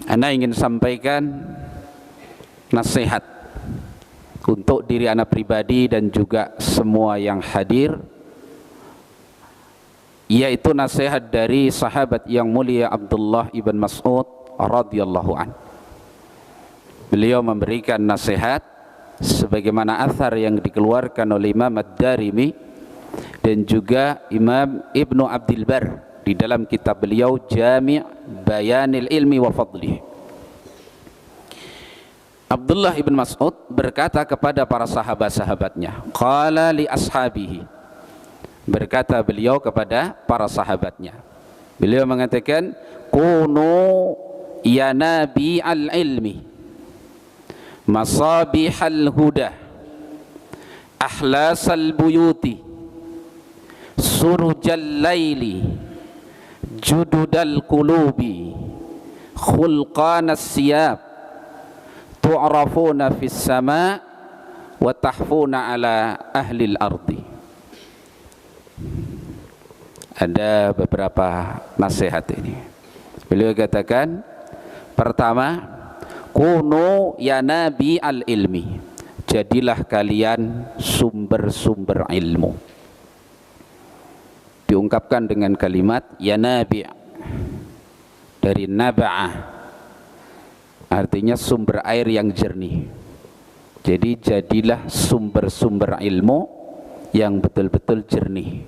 Ana ingin sampaikan nasihat untuk diri ana pribadi dan juga semua yang hadir, yaitu nasihat dari sahabat yang mulia Abdullah ibn Mas'ud radhiyallahu an. Beliau memberikan nasihat sebagaimana athar yang dikeluarkan oleh Imam Ad-Darimi dan juga Imam Ibnu Abdul Bar di dalam kitab beliau Jami' Bayanil Ilmi wa Fadlih. Abdullah ibn Mas'ud berkata kepada para sahabat-sahabatnya, qala li ashabihi, berkata beliau kepada para sahabatnya, beliau mengatakan, kunu ya nabi al-ilmi masabihal huda ahlasal buyuti surujal laili jududal qulubi khulqanas siyab tu'rafuna fis sama wa tahfuna ala ahli al-ardi. Ada beberapa nasihat ini. Beliau katakan, pertama, kunu ya nabi al-ilmi, jadilah kalian sumber-sumber ilmu. Diungkapkan dengan kalimat ya nabi, dari naba'ah, artinya sumber air yang jernih. Jadi jadilah sumber-sumber ilmu yang betul-betul jernih,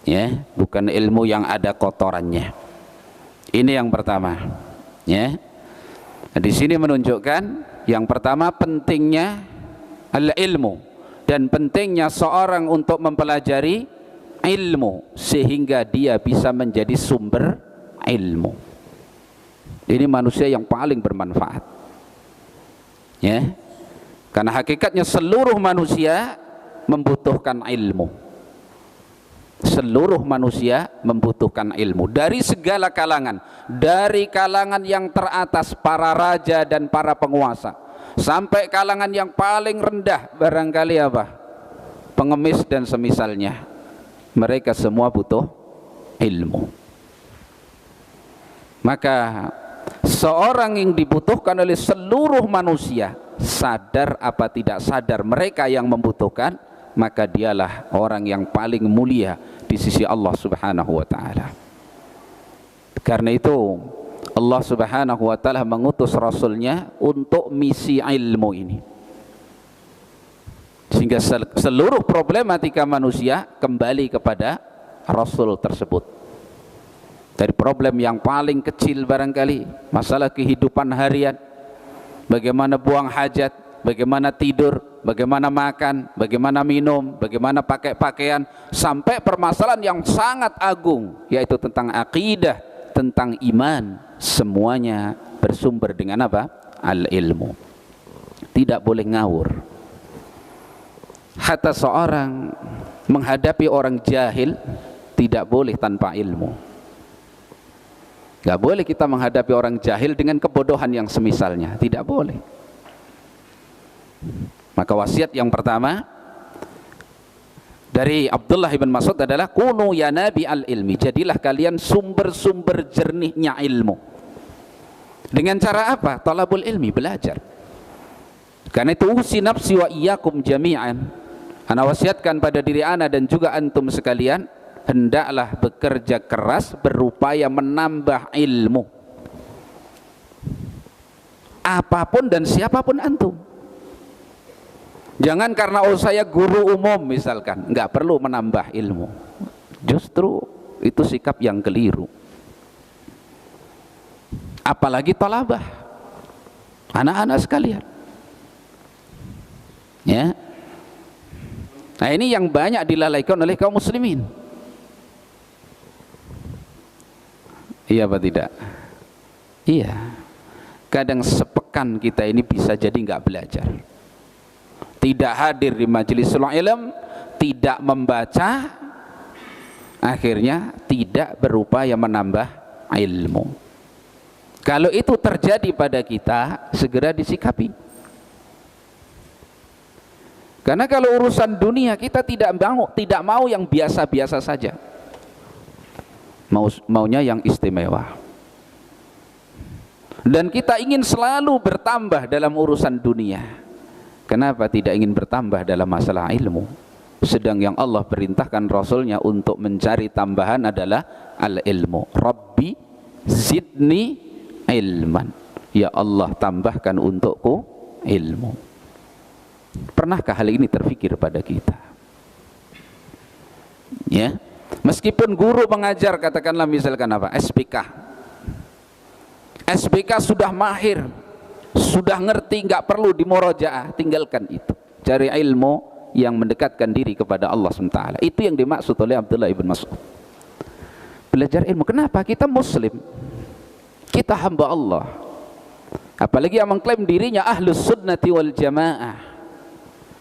ya, bukan ilmu yang ada kotorannya. Ini yang pertama, ya. Nah, di sini menunjukkan yang pertama pentingnya al-ilmu dan pentingnya seorang untuk mempelajari ilmu sehingga dia bisa menjadi sumber ilmu. Ini manusia yang paling bermanfaat, ya, karena hakikatnya seluruh manusia membutuhkan ilmu. Seluruh manusia membutuhkan ilmu dari segala kalangan, dari kalangan yang teratas para raja dan para penguasa sampai kalangan yang paling rendah, barangkali apa, pengemis dan semisalnya, mereka semua butuh ilmu. Maka seorang yang dibutuhkan oleh seluruh manusia, sadar apa tidak sadar, mereka yang membutuhkan, maka dialah orang yang paling mulia di sisi Allah Subhanahu wa taala. Karena itu Allah Subhanahu wa taala mengutus rasulnya untuk misi ilmu ini, sehingga seluruh problematika manusia kembali kepada rasul tersebut. Dari problem yang paling kecil barangkali, masalah kehidupan harian, bagaimana buang hajat, bagaimana tidur, bagaimana makan, bagaimana minum, bagaimana pakai pakaian, sampai permasalahan yang sangat agung, yaitu tentang akidah, tentang iman, semuanya bersumber dengan apa? Al-ilmu. Tidak boleh ngawur. Hatta seorang menghadapi orang jahil tidak boleh tanpa ilmu. Gak boleh kita menghadapi orang jahil dengan kebodohan yang semisalnya, tidak boleh. Maka wasiat yang pertama dari Abdullah ibn Mas'ud adalah kunu ya nabi al-ilmi, jadilah kalian sumber-sumber jernihnya ilmu. Dengan cara apa? Talabul ilmi, belajar. Karena itu usi nafsi wa iyyakum jami'an, ana wasiatkan pada diri ana dan juga antum sekalian, hendaklah bekerja keras, berupaya menambah ilmu, apapun dan siapapun antum. Jangan karena saya guru umum misalkan, nggak perlu menambah ilmu. Justru itu sikap yang keliru. Apalagi talabah, anak-anak sekalian, ya. Nah, ini yang banyak dilalaikan oleh kaum muslimin. Iya apa tidak? Iya. Kadang sepekan kita ini bisa jadi nggak belajar, tidak hadir di majlisul ilm, tidak membaca, akhirnya tidak berupaya menambah ilmu. Kalau itu terjadi pada kita, segera disikapi. Karena kalau urusan dunia kita tidak mau yang biasa-biasa saja. Maunya yang istimewa. dan kita ingin selalu bertambah dalam urusan dunia. Kenapa tidak ingin bertambah dalam masalah ilmu? Sedang yang Allah perintahkan Rasulnya untuk mencari tambahan adalah al-ilmu. Rabbi zidni ilman, ya Allah tambahkan untukku ilmu. Pernahkah hal ini terfikir pada kita? Ya, meskipun guru mengajar, katakanlah misalkan apa, SPK sudah mahir, sudah ngerti, nggak perlu dimorojaah, tinggalkan itu, cari ilmu yang mendekatkan diri kepada Allah SWT. Itu yang dimaksud oleh Abdullah ibn Mas'ud. Belajar ilmu. Kenapa? Kita muslim, kita hamba Allah, apalagi yang mengklaim dirinya ahlus sunnati wal jamaah.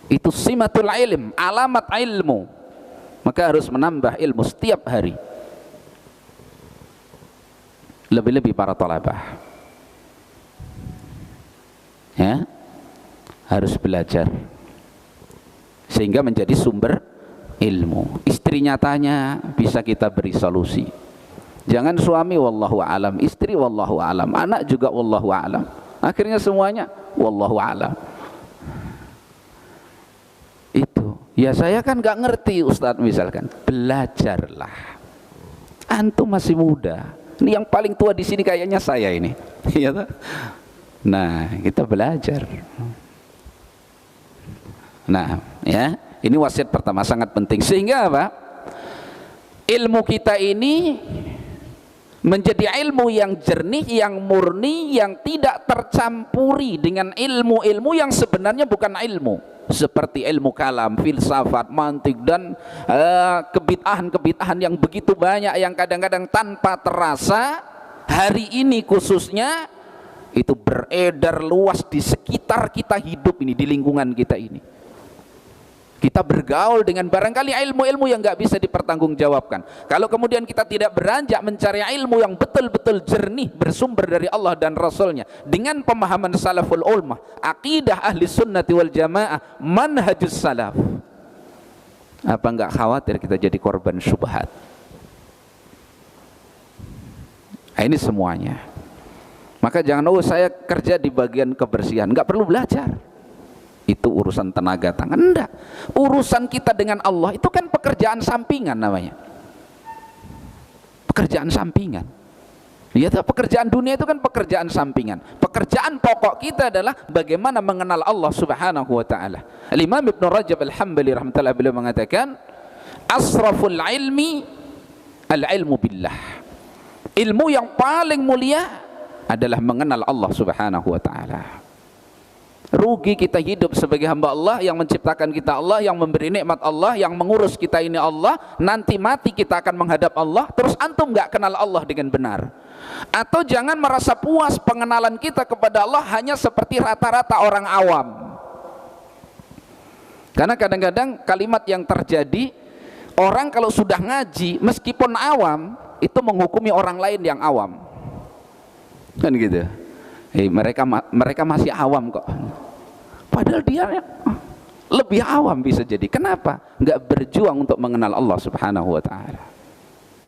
Itu simatul ilm, alamat ilmu. Maka harus menambah ilmu setiap hari. Lebih-lebih para thalabah, ya, harus belajar sehingga menjadi sumber ilmu. Istri nyatanya bisa kita beri solusi. Jangan suami wallahu alam, istri wallahu alam, anak juga wallahu alam. Akhirnya semuanya wallahu alam. Itu. Ya saya kan nggak ngerti Ustadz, misalkan. Belajarlah. Antum masih muda. Ini yang paling tua di sini kayaknya saya ini. Iya toh? Nah, kita belajar. Nah, ya, ini wasiat pertama sangat penting. Sehingga apa? Ilmu kita ini menjadi ilmu yang jernih, yang murni, yang tidak tercampuri dengan ilmu-ilmu yang sebenarnya bukan ilmu. Seperti ilmu kalam, filsafat, mantik, dan kebid'ahan-kebid'ahan yang begitu banyak, yang kadang-kadang tanpa terasa hari ini khususnya itu beredar luas di sekitar kita hidup ini, di lingkungan kita ini. Kita bergaul dengan barangkali ilmu-ilmu yang nggak bisa dipertanggungjawabkan. Kalau kemudian kita tidak beranjak mencari ilmu yang betul-betul jernih, bersumber dari Allah dan Rasulnya, dengan pemahaman salaful ummah, akidah ahli sunnati wal jamaah, manhajus salaf, apa nggak khawatir kita jadi korban syubhat? Nah, ini semuanya. Maka jangan, oh saya kerja di bagian kebersihan, nggak perlu belajar. Itu urusan tenaga tangan. Enggak, urusan kita dengan Allah itu kan pekerjaan sampingan namanya, pekerjaan sampingan. Ya, pekerjaan dunia itu kan pekerjaan sampingan. Pekerjaan pokok kita adalah bagaimana mengenal Allah Subhanahu wa taala. Imam Ibnu Rajab Al-Hambali rahimahullah beliau mengatakan, asraful ilmi al-ilmu billah. Ilmu yang paling mulia adalah mengenal Allah Subhanahu wa taala. Rugi kita hidup sebagai hamba Allah, yang menciptakan kita Allah, yang memberi nikmat Allah, yang mengurus kita ini Allah. Nanti mati kita akan menghadap Allah, terus antum nggak kenal Allah dengan benar. Atau jangan merasa puas pengenalan kita kepada Allah hanya seperti rata-rata orang awam. Karena kadang-kadang kalimat yang terjadi, orang kalau sudah ngaji meskipun awam itu menghukumi orang lain yang awam, kan gitu. Mereka masih awam kok, padahal dia lebih awam bisa jadi. Kenapa? Nggak berjuang untuk mengenal Allah Subhanahu wa ta'ala.